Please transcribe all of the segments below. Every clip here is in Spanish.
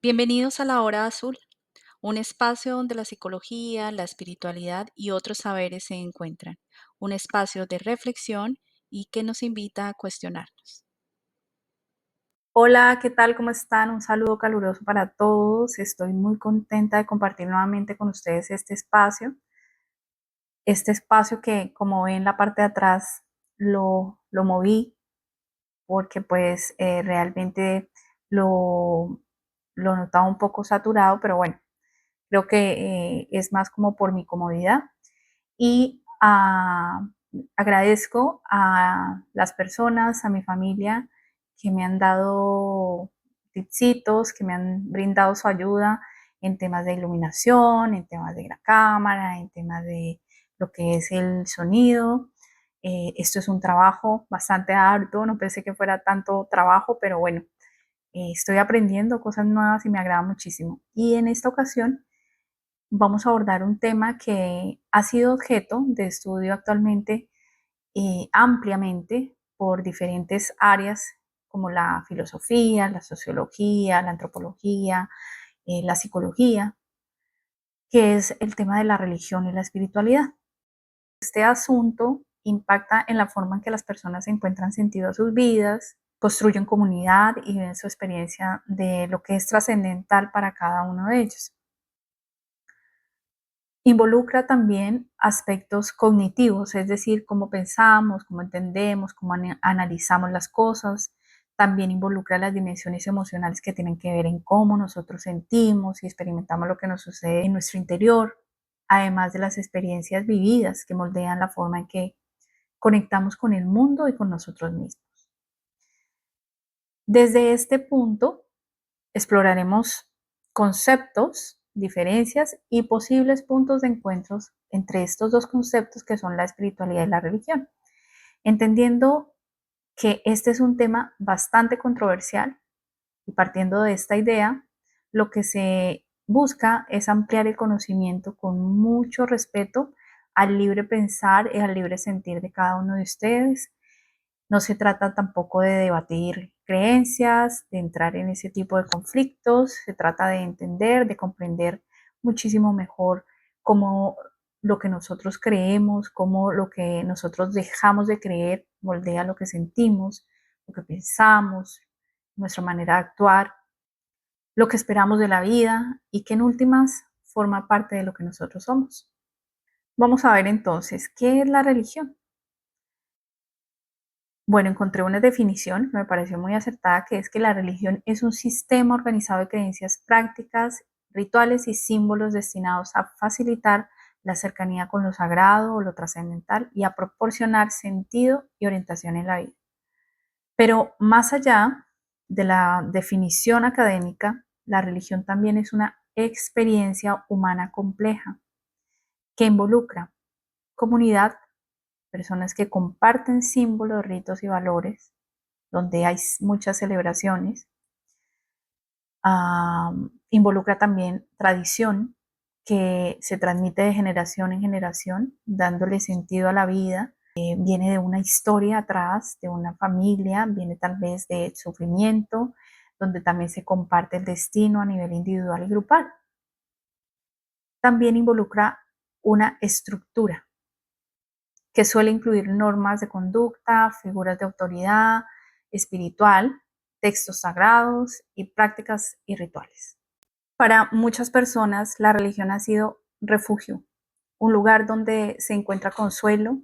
Bienvenidos a la Hora Azul, un espacio donde la psicología, la espiritualidad y otros saberes se encuentran, un espacio de reflexión y que nos invita a cuestionarnos. Hola, ¿qué tal? ¿Cómo están? Un saludo caluroso para todos. Estoy muy contenta de compartir nuevamente con ustedes este espacio que como ven en la parte de atrás lo moví porque pues realmente lo, lo notaba un poco saturado, pero bueno, creo que es más como por mi comodidad y agradezco a las personas, a mi familia que me han dado tipsitos, que me han brindado su ayuda en temas de iluminación, en temas de la cámara, en temas de lo que es el sonido. Esto es un trabajo bastante arduo, no pensé que fuera tanto trabajo, pero bueno, estoy aprendiendo cosas nuevas y me agrada muchísimo. Y en esta ocasión vamos a abordar un tema que ha sido objeto de estudio actualmente ampliamente por diferentes áreas como la filosofía, la sociología, la antropología, la psicología, que es el tema de la religión y la espiritualidad. Este asunto impacta en la forma en que las personas encuentran sentido a sus vidas, construyen comunidad y viven su experiencia de lo que es trascendental para cada uno de ellos. Involucra también aspectos cognitivos, es decir, cómo pensamos, cómo entendemos, cómo analizamos las cosas. También involucra las dimensiones emocionales que tienen que ver en cómo nosotros sentimos y experimentamos lo que nos sucede en nuestro interior, además de las experiencias vividas que moldean la forma en que conectamos con el mundo y con nosotros mismos. Desde este punto, exploraremos conceptos, diferencias y posibles puntos de encuentros entre estos dos conceptos que son la espiritualidad y la religión, entendiendo que este es un tema bastante controversial y partiendo de esta idea, lo que se busca es ampliar el conocimiento con mucho respeto al libre pensar y al libre sentir de cada uno de ustedes. No se trata tampoco de debatir creencias, de entrar en ese tipo de conflictos, se trata de entender, de comprender muchísimo mejor cómo lo que nosotros creemos, cómo lo que nosotros dejamos de creer moldea lo que sentimos, lo que pensamos, nuestra manera de actuar, lo que esperamos de la vida y que en últimas forma parte de lo que nosotros somos. Vamos a ver entonces, ¿qué es la religión? Bueno, encontré una definición, me pareció muy acertada, que es que la religión es un sistema organizado de creencias prácticas, rituales y símbolos destinados a facilitar la cercanía con lo sagrado o lo trascendental y a proporcionar sentido y orientación en la vida. Pero más allá de la definición académica, la religión también es una experiencia humana compleja que involucra comunidad, personas que comparten símbolos, ritos y valores, donde hay muchas celebraciones. Involucra también tradición que se transmite de generación en generación, dándole sentido a la vida. Viene de una historia atrás, de una familia, viene tal vez de sufrimiento, donde también se comparte el destino a nivel individual y grupal. También involucra una estructura que suele incluir normas de conducta, figuras de autoridad espiritual, textos sagrados y prácticas y rituales. Para muchas personas, la religión ha sido refugio, un lugar donde se encuentra consuelo,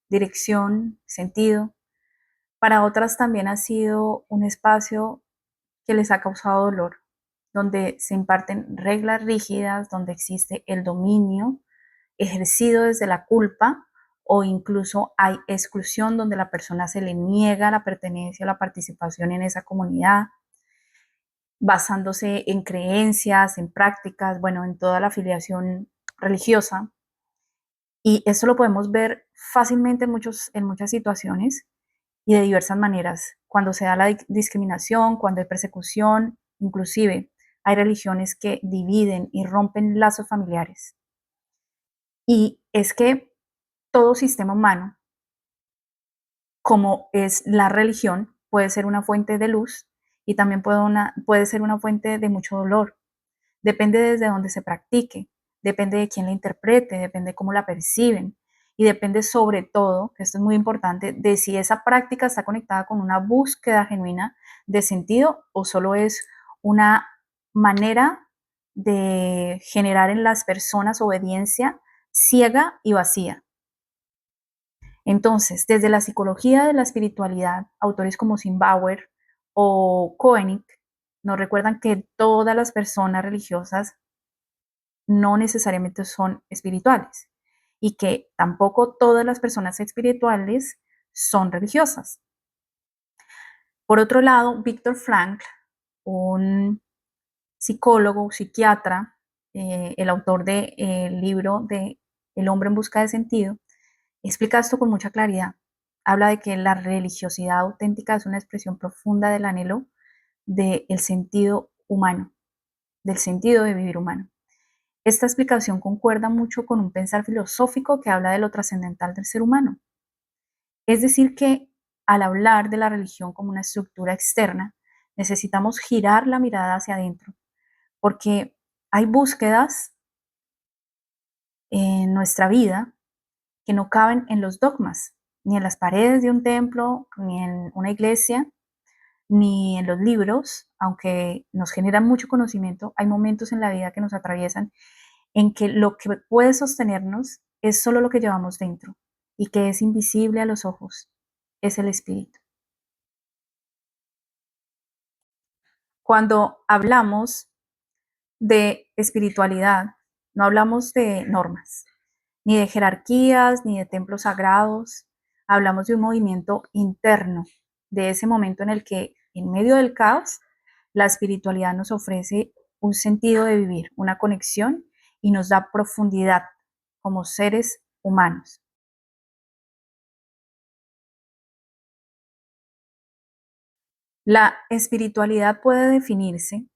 dirección, sentido. Para otras también ha sido un espacio que les ha causado dolor, donde se imparten reglas rígidas, donde existe el dominio ejercido desde la culpa o incluso hay exclusión donde la persona se le niega la pertenencia o la participación en esa comunidad, basándose en creencias, en prácticas, bueno, en toda la afiliación religiosa. Y esto lo podemos ver fácilmente en muchas situaciones y de diversas maneras. Cuando se da la discriminación, cuando hay persecución, inclusive hay religiones que dividen y rompen lazos familiares. Y es que todo sistema humano, como es la religión, puede ser una fuente de luz y también puede ser una fuente de mucho dolor. Depende desde dónde se practique, depende de quién la interprete, depende de cómo la perciben y depende sobre todo, que esto es muy importante, de si esa práctica está conectada con una búsqueda genuina de sentido o solo es una manera de generar en las personas obediencia ciega y vacía. Entonces, desde la psicología de la espiritualidad, autores como Zimbauer o Koenig nos recuerdan que todas las personas religiosas no necesariamente son espirituales y que tampoco todas las personas espirituales son religiosas. Por otro lado, Viktor Frankl, un psicólogo, psiquiatra, el autor del libro de El hombre en busca de sentido, explica esto con mucha claridad. Habla de que la religiosidad auténtica es una expresión profunda del anhelo del sentido humano, del sentido de vivir humano. Esta explicación concuerda mucho con un pensar filosófico que habla de lo trascendental del ser humano. Es decir, que al hablar de la religión como una estructura externa, necesitamos girar la mirada hacia adentro, porque hay búsquedas en nuestra vida que no caben en los dogmas, ni en las paredes de un templo, ni en una iglesia, ni en los libros, aunque nos generan mucho conocimiento, hay momentos en la vida que nos atraviesan en que lo que puede sostenernos es solo lo que llevamos dentro y que es invisible a los ojos, es el espíritu. Cuando hablamos de espiritualidad, no hablamos de normas, ni de jerarquías, ni de templos sagrados, hablamos de un movimiento interno, de ese momento en el que en medio del caos, la espiritualidad nos ofrece un sentido de vivir, una conexión y nos da profundidad como seres humanos. La espiritualidad puede definirse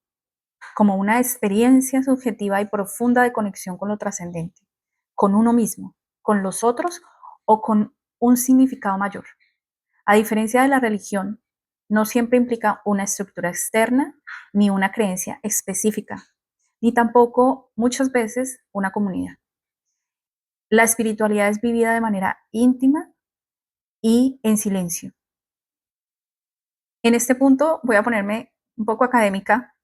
como una experiencia subjetiva y profunda de conexión con lo trascendente, con uno mismo, con los otros o con un significado mayor. A diferencia de la religión, no siempre implica una estructura externa ni una creencia específica, ni tampoco muchas veces una comunidad. La espiritualidad es vivida de manera íntima y en silencio. En este punto voy a ponerme un poco académica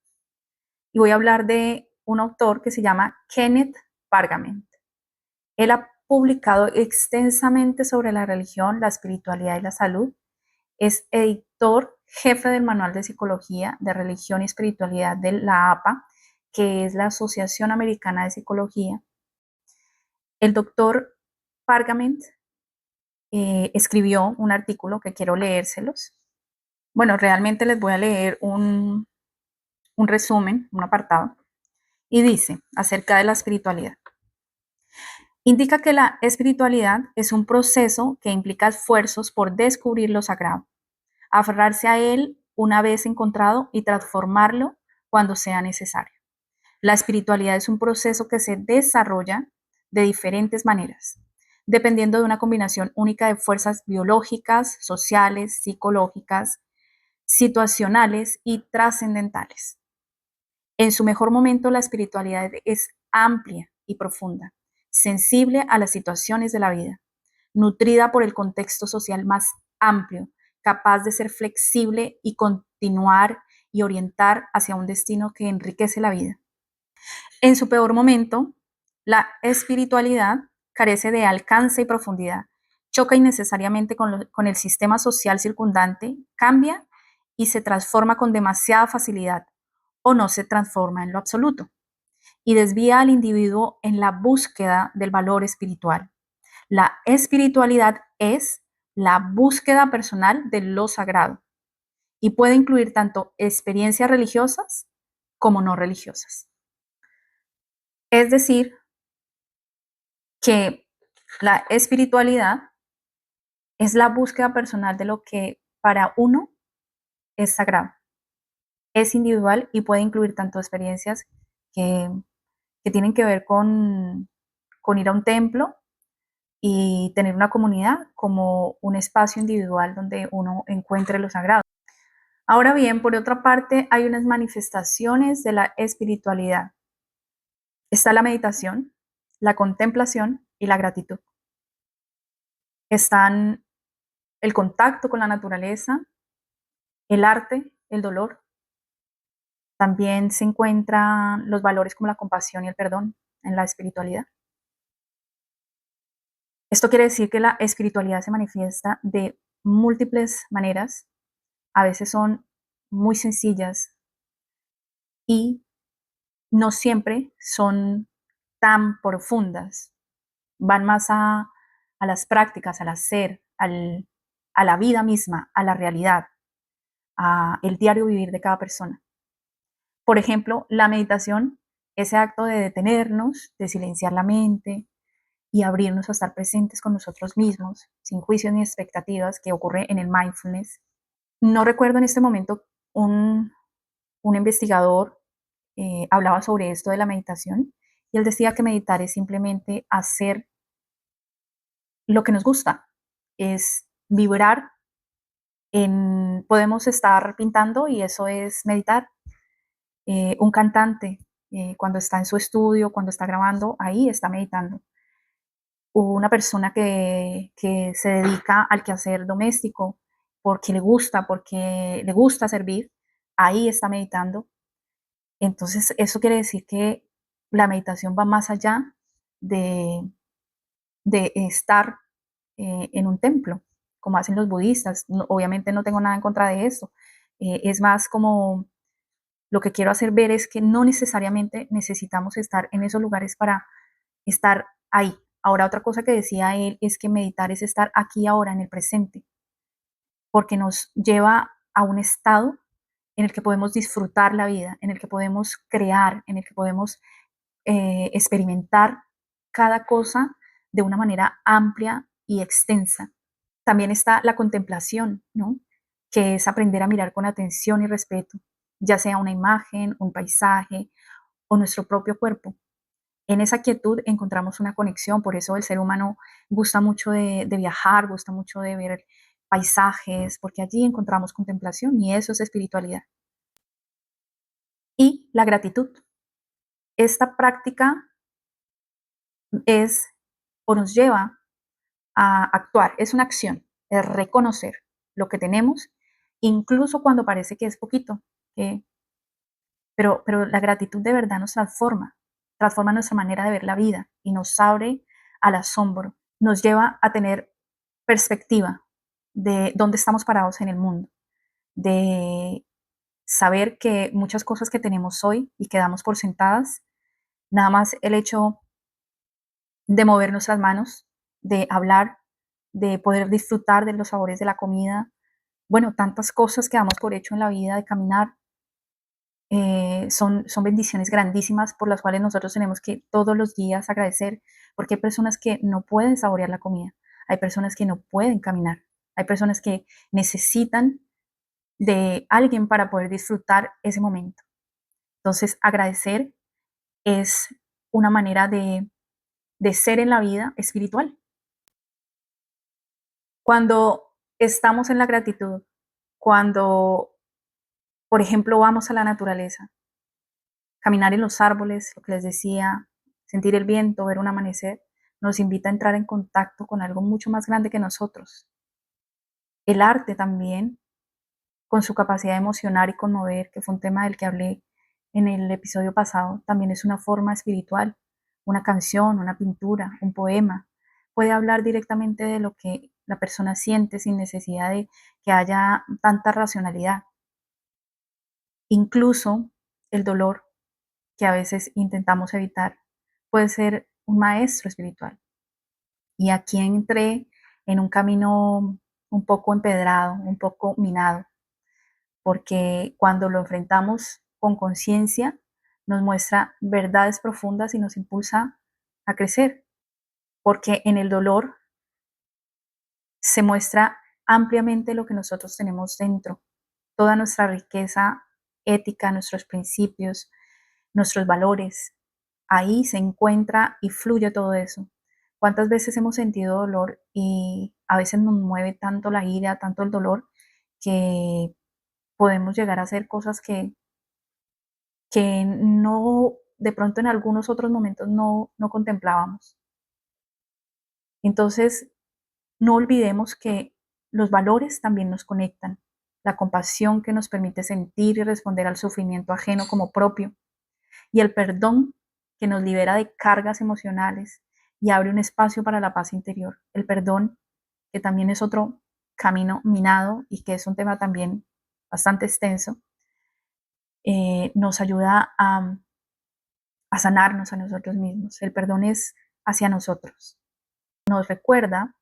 y voy a hablar de un autor que se llama Kenneth Pargament. Él ha publicado extensamente sobre la religión, la espiritualidad y la salud. Es editor jefe del Manual de Psicología de Religión y Espiritualidad de la APA, que es la Asociación Americana de Psicología. El doctor Pargament escribió un artículo que quiero leérselos. Bueno, realmente les voy a leer un resumen, un apartado, y dice acerca de la espiritualidad. Indica que la espiritualidad es un proceso que implica esfuerzos por descubrir lo sagrado, aferrarse a él una vez encontrado y transformarlo cuando sea necesario. La espiritualidad es un proceso que se desarrolla de diferentes maneras, dependiendo de una combinación única de fuerzas biológicas, sociales, psicológicas, situacionales y trascendentales. En su mejor momento, la espiritualidad es amplia y profunda, sensible a las situaciones de la vida, nutrida por el contexto social más amplio, capaz de ser flexible y continuar y orientar hacia un destino que enriquece la vida. En su peor momento, la espiritualidad carece de alcance y profundidad, choca innecesariamente con el sistema social circundante, cambia y se transforma con demasiada facilidad o no se transforma en lo absoluto y desvía al individuo en la búsqueda del valor espiritual. La espiritualidad es la búsqueda personal de lo sagrado y puede incluir tanto experiencias religiosas como no religiosas. Es decir, que la espiritualidad es la búsqueda personal de lo que para uno es sagrado, es individual y puede incluir tanto experiencias que, que tienen que ver con ir a un templo y tener una comunidad como un espacio individual donde uno encuentre lo sagrado. Ahora bien, por otra parte, hay unas manifestaciones de la espiritualidad. Está la meditación, la contemplación y la gratitud. Están el contacto con la naturaleza, el arte, el dolor. También se encuentran los valores como la compasión y el perdón en la espiritualidad. Esto quiere decir que la espiritualidad se manifiesta de múltiples maneras, a veces son muy sencillas y no siempre son tan profundas, van más a las prácticas, al hacer, a la vida misma, a la realidad, a el diario vivir de cada persona. Por ejemplo, la meditación, ese acto de detenernos, de silenciar la mente y abrirnos a estar presentes con nosotros mismos, sin juicios ni expectativas, que ocurre en el mindfulness. No recuerdo en este momento un investigador hablaba sobre esto de la meditación y él decía que meditar es simplemente hacer lo que nos gusta, es vibrar podemos estar pintando y eso es meditar. Un cantante, cuando está en su estudio, cuando está grabando, ahí está meditando. Una persona que se dedica al quehacer doméstico porque le gusta servir, ahí está meditando. Entonces, eso quiere decir que la meditación va más allá de, de estar en un templo, como hacen los budistas. No, obviamente no tengo nada en contra de eso. Es más como lo que quiero hacer ver es que no necesariamente necesitamos estar en esos lugares para estar ahí. Ahora, otra cosa que decía él es que meditar es estar aquí ahora, en el presente, porque nos lleva a un estado en el que podemos disfrutar la vida, en el que podemos crear, en el que podemos experimentar cada cosa de una manera amplia y extensa. También está la contemplación, ¿no? Que es aprender a mirar con atención y respeto, ya sea una imagen, un paisaje o nuestro propio cuerpo. En esa quietud encontramos una conexión, por eso el ser humano gusta mucho de viajar, gusta mucho de ver paisajes, porque allí encontramos contemplación y eso es espiritualidad. Y la gratitud. Esta práctica es o nos lleva a actuar, es una acción, es reconocer lo que tenemos, incluso cuando parece que es poquito, eh, pero la gratitud de verdad nos transforma, transforma nuestra manera de ver la vida y nos abre al asombro, nos lleva a tener perspectiva de dónde estamos parados en el mundo, de saber que muchas cosas que tenemos hoy y que damos por sentadas, nada más el hecho de mover nuestras manos, de hablar, de poder disfrutar de los sabores de la comida, bueno, tantas cosas que damos por hecho en la vida, de caminar, son bendiciones grandísimas por las cuales nosotros tenemos que todos los días agradecer, porque hay personas que no pueden saborear la comida, hay personas que no pueden caminar, hay personas que necesitan de alguien para poder disfrutar ese momento. Entonces, agradecer es una manera de ser en la vida espiritual. Cuando estamos en la gratitud, cuando, por ejemplo, vamos a la naturaleza, caminar en los árboles, lo que les decía, sentir el viento, ver un amanecer, nos invita a entrar en contacto con algo mucho más grande que nosotros. El arte también, con su capacidad de emocionar y conmover, que fue un tema del que hablé en el episodio pasado, también es una forma espiritual. Una canción, una pintura, un poema, puede hablar directamente de lo que la persona siente sin necesidad de que haya tanta racionalidad. Incluso el dolor que a veces intentamos evitar puede ser un maestro espiritual. Y aquí entré en un camino un poco empedrado, un poco minado, porque cuando lo enfrentamos con conciencia, nos muestra verdades profundas y nos impulsa a crecer, porque en el dolor se muestra ampliamente lo que nosotros tenemos dentro, toda nuestra riqueza ética, nuestros principios, nuestros valores. Ahí se encuentra y fluye todo eso. ¿Cuántas veces hemos sentido dolor y a veces nos mueve tanto la ira, tanto el dolor, que podemos llegar a hacer cosas que no, de pronto en algunos otros momentos no contemplábamos. Entonces, no olvidemos que los valores también nos conectan. La compasión que nos permite sentir y responder al sufrimiento ajeno como propio. Y el perdón que nos libera de cargas emocionales y abre un espacio para la paz interior. El perdón, que también es otro camino minado y que es un tema también bastante extenso, nos ayuda a sanarnos a nosotros mismos. El perdón es hacia nosotros. Nos recuerda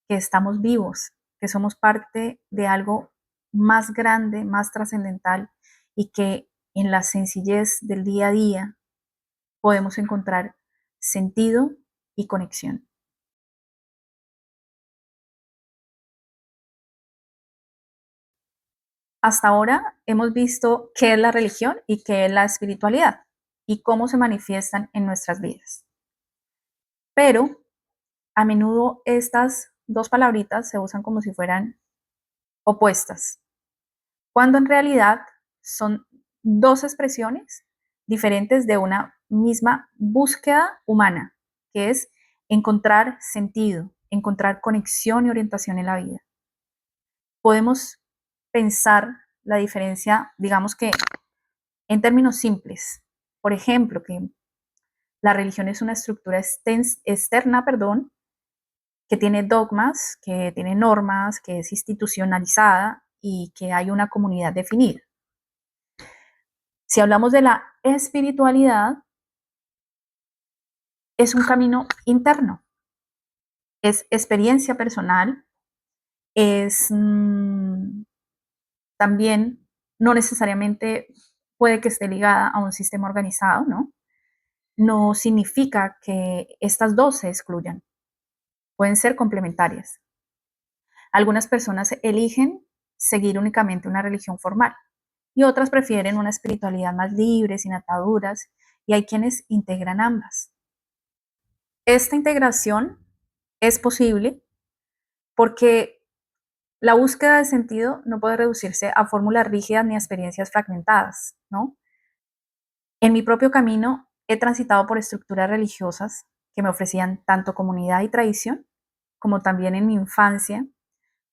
que estamos vivos, que somos parte de algo más grande, más trascendental y que en la sencillez del día a día podemos encontrar sentido y conexión. Hasta ahora hemos visto qué es la religión y qué es la espiritualidad y cómo se manifiestan en nuestras vidas. Pero a menudo estas dos palabritas se usan como si fueran opuestas, cuando en realidad son dos expresiones diferentes de una misma búsqueda humana, que es encontrar sentido, encontrar conexión y orientación en la vida. Podemos pensar la diferencia, digamos que en términos simples. Por ejemplo, que la religión es una estructura externa, que tiene dogmas, que tiene normas, que es institucionalizada y que hay una comunidad definida. Si hablamos de la espiritualidad, es un camino interno, es experiencia personal, es también no necesariamente puede que esté ligada a un sistema organizado, ¿no? No significa que estas dos se excluyan, pueden ser complementarias. Algunas personas eligen seguir únicamente una religión formal y otras prefieren una espiritualidad más libre, sin ataduras, y hay quienes integran ambas. Esta integración es posible porque la búsqueda de sentido no puede reducirse a fórmulas rígidas ni a experiencias fragmentadas, ¿no? En mi propio camino he transitado por estructuras religiosas que me ofrecían tanto comunidad y tradición, como también en mi infancia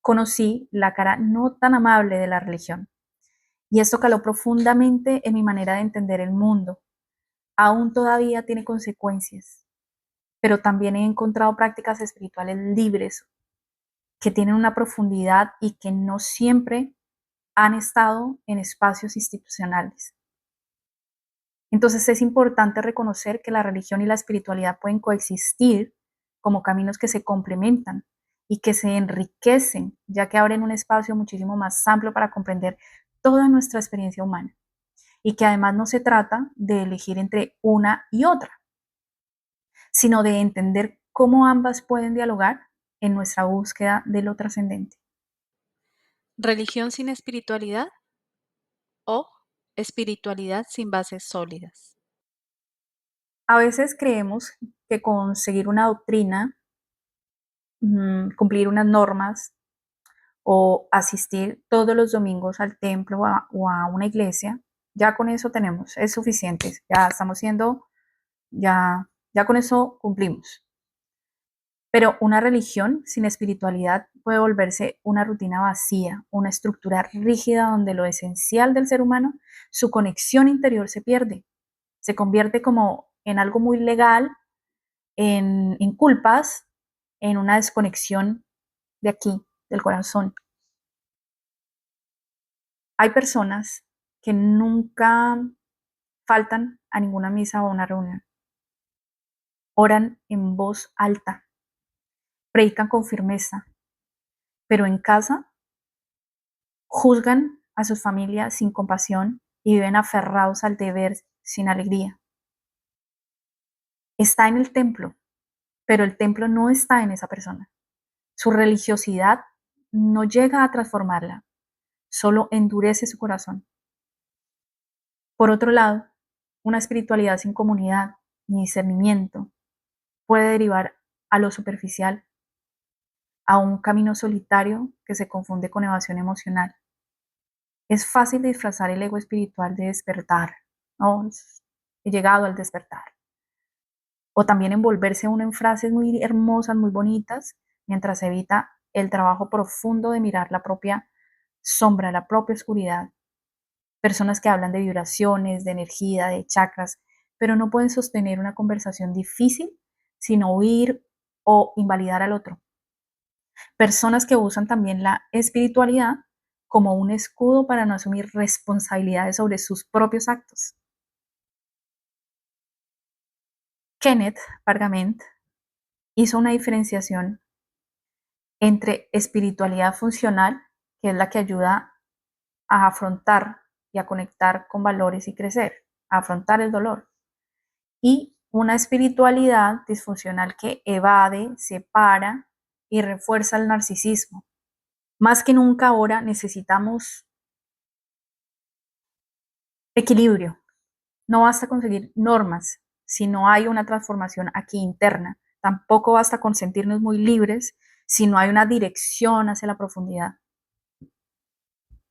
conocí la cara no tan amable de la religión. Y esto caló profundamente en mi manera de entender el mundo. Aún todavía tiene consecuencias, pero también he encontrado prácticas espirituales libres que tienen una profundidad y que no siempre han estado en espacios institucionales. Entonces es importante reconocer que la religión y la espiritualidad pueden coexistir como caminos que se complementan y que se enriquecen, ya que abren un espacio muchísimo más amplio para comprender toda nuestra experiencia humana. Y que además no se trata de elegir entre una y otra, sino de entender cómo ambas pueden dialogar en nuestra búsqueda de lo trascendente. ¿Religión sin espiritualidad o espiritualidad sin bases sólidas? A veces creemos que conseguir una doctrina, cumplir unas normas o asistir todos los domingos al templo o a una iglesia, ya con eso tenemos, es suficiente, ya estamos siendo, ya con eso cumplimos. Pero una religión sin espiritualidad puede volverse una rutina vacía, una estructura rígida donde lo esencial del ser humano, su conexión interior se pierde, se convierte como en algo muy legal, en culpas, en una desconexión de aquí, del corazón. Hay personas que nunca faltan a ninguna misa o una reunión, oran en voz alta, predican con firmeza, pero en casa juzgan a sus familias sin compasión y viven aferrados al deber sin alegría. Está en el templo, pero el templo no está en esa persona. Su religiosidad no llega a transformarla, solo endurece su corazón. Por otro lado, una espiritualidad sin comunidad ni discernimiento puede derivar a lo superficial, a un camino solitario que se confunde con evasión emocional. Es fácil disfrazar el ego espiritual de despertar, ¿no? He llegado al despertar. O también envolverse uno en frases muy hermosas, muy bonitas, mientras evita el trabajo profundo de mirar la propia sombra, la propia oscuridad. Personas que hablan de vibraciones, de energía, de chakras, pero no pueden sostener una conversación difícil sin oír o invalidar al otro. Personas que usan también la espiritualidad como un escudo para no asumir responsabilidades sobre sus propios actos. Kenneth Pargament hizo una diferenciación entre espiritualidad funcional, que es la que ayuda a afrontar y a conectar con valores y crecer, a afrontar el dolor, y una espiritualidad disfuncional que evade, separa y refuerza el narcisismo. Más que nunca ahora necesitamos equilibrio. No basta conseguir normas si no hay una transformación aquí interna. Tampoco basta con sentirnos muy libres si no hay una dirección hacia la profundidad.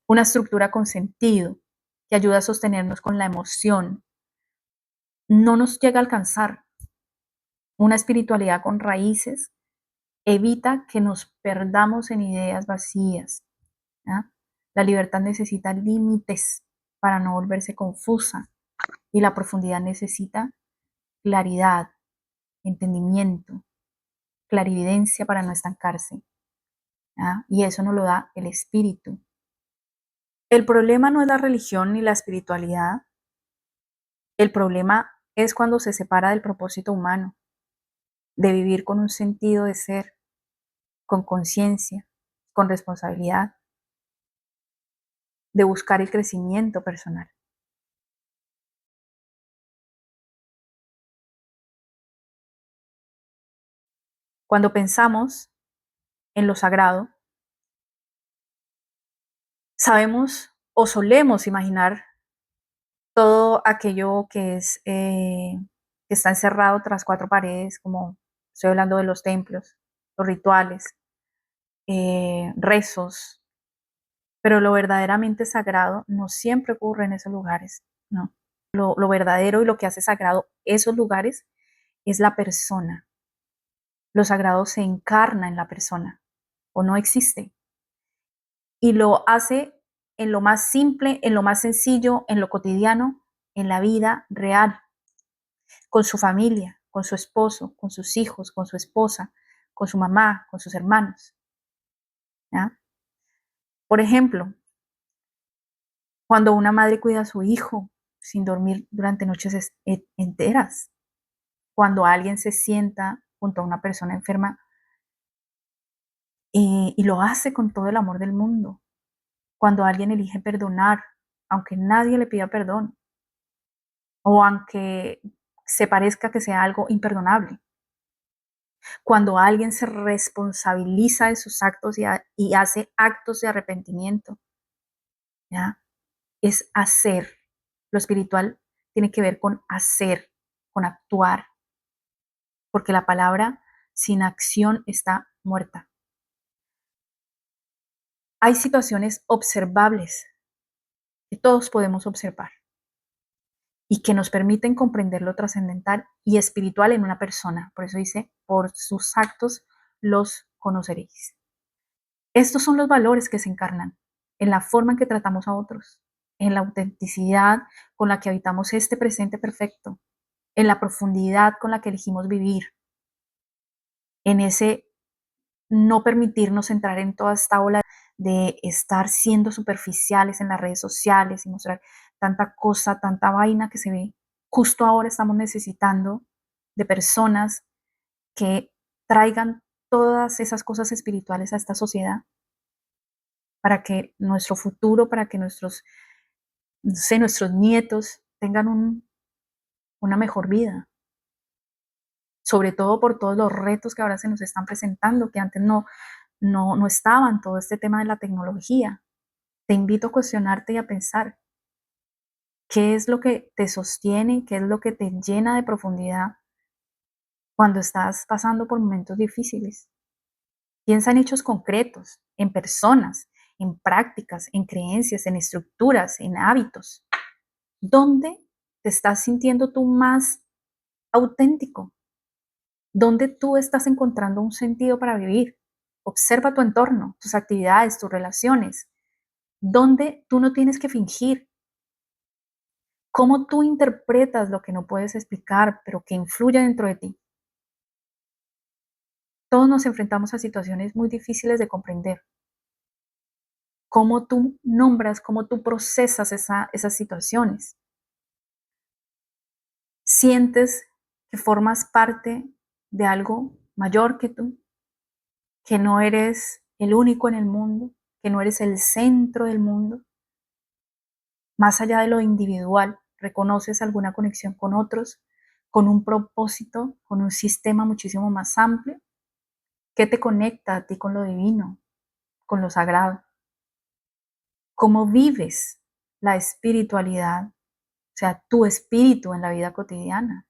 Una estructura con sentido que ayuda a sostenernos con la emoción. No nos llega a alcanzar. Una espiritualidad con raíces evita que nos perdamos en ideas vacías. ¿Ya? La libertad necesita límites para no volverse confusa y la profundidad necesita claridad, entendimiento, clarividencia para no estancarse. ¿Ya? Y eso nos lo da el espíritu. El problema no es la religión ni la espiritualidad. El problema es cuando se separa del propósito humano, de vivir con un sentido de ser, con conciencia, con responsabilidad, de buscar el crecimiento personal. Cuando pensamos en lo sagrado, sabemos o solemos imaginar todo aquello que es que está encerrado tras cuatro paredes, como estoy hablando de los templos, los rituales, rezos, pero lo verdaderamente sagrado no siempre ocurre en esos lugares, ¿no? Lo verdadero y lo que hace sagrado esos lugares es la persona. Lo sagrado se encarna en la persona o no existe y lo hace en lo más simple, en lo más sencillo, en lo cotidiano, en la vida real, con su familia, con su esposo, con sus hijos, con su esposa, con su mamá, con sus hermanos. ¿Ya? Por ejemplo, cuando una madre cuida a su hijo sin dormir durante noches enteras, cuando alguien se sienta junto a una persona enferma y lo hace con todo el amor del mundo, cuando alguien elige perdonar, aunque nadie le pida perdón, o aunque se parezca que sea algo imperdonable, cuando alguien se responsabiliza de sus actos y hace actos de arrepentimiento, ¿ya? Es hacer. Lo espiritual tiene que ver con hacer, con actuar, porque la palabra sin acción está muerta. Hay situaciones observables que todos podemos observar y que nos permiten comprender lo trascendental y espiritual en una persona. Por eso dice, por sus actos los conoceréis. Estos son los valores que se encarnan en la forma en que tratamos a otros, en la autenticidad con la que habitamos este presente perfecto, en la profundidad con la que elegimos vivir, en ese no permitirnos entrar en toda esta ola de estar siendo superficiales en las redes sociales y mostrar tanta cosa, tanta vaina que se ve. Justo ahora estamos necesitando de personas que traigan todas esas cosas espirituales a esta sociedad para que nuestro futuro, para que nuestros, no sé, nuestros nietos tengan una mejor vida. Sobre todo por todos los retos que ahora se nos están presentando, que antes no estaban, todo este tema de la tecnología. Te invito a cuestionarte y a pensar qué es lo que te sostiene, qué es lo que te llena de profundidad cuando estás pasando por momentos difíciles. Piensa en hechos concretos, en personas, en prácticas, en creencias, en estructuras, en hábitos. ¿Dónde te estás sintiendo tú más auténtico? ¿Dónde tú estás encontrando un sentido para vivir? Observa tu entorno, tus actividades, tus relaciones. ¿Dónde tú no tienes que fingir? ¿Cómo tú interpretas lo que no puedes explicar, pero que influye dentro de ti? Todos nos enfrentamos a situaciones muy difíciles de comprender. ¿Cómo tú nombras, cómo tú procesas esas situaciones? ¿Sientes que formas parte de algo mayor que tú? ¿Que no eres el único en el mundo? ¿Que no eres el centro del mundo? Más allá de lo individual, ¿reconoces alguna conexión con otros, con un propósito, con un sistema muchísimo más amplio? ¿Qué te conecta a ti con lo divino, con lo sagrado? ¿Cómo vives la espiritualidad, o sea, tu espíritu en la vida cotidiana?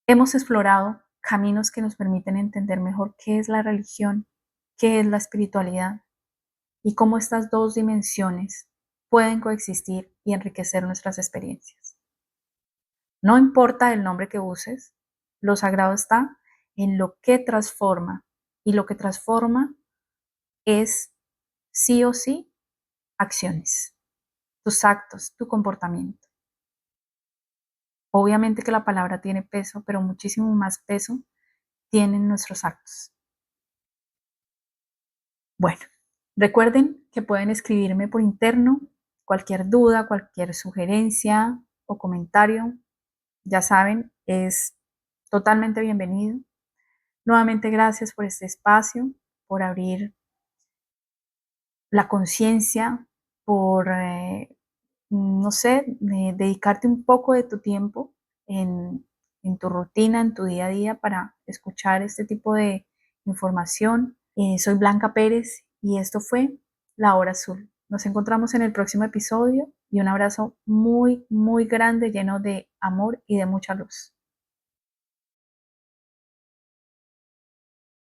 Hemos explorado caminos que nos permiten entender mejor qué es la religión, qué es la espiritualidad y cómo estas dos dimensiones pueden coexistir y enriquecer nuestras experiencias. No importa el nombre que uses, lo sagrado está en lo que transforma, y lo que transforma es sí o sí acciones, tus actos, tu comportamiento. Obviamente que la palabra tiene peso, pero muchísimo más peso tienen nuestros actos. Bueno, recuerden que pueden escribirme por interno cualquier duda, cualquier sugerencia o comentario. Ya saben, es totalmente bienvenido. Nuevamente, gracias por este espacio, por abrir la conciencia, por, no sé, dedicarte un poco de tu tiempo en, en tu rutina, en tu día a día para escuchar este tipo de información. Soy Blanca Pérez y esto fue La Hora Azul. Nos encontramos en el próximo episodio y un abrazo muy, muy grande, lleno de amor y de mucha luz.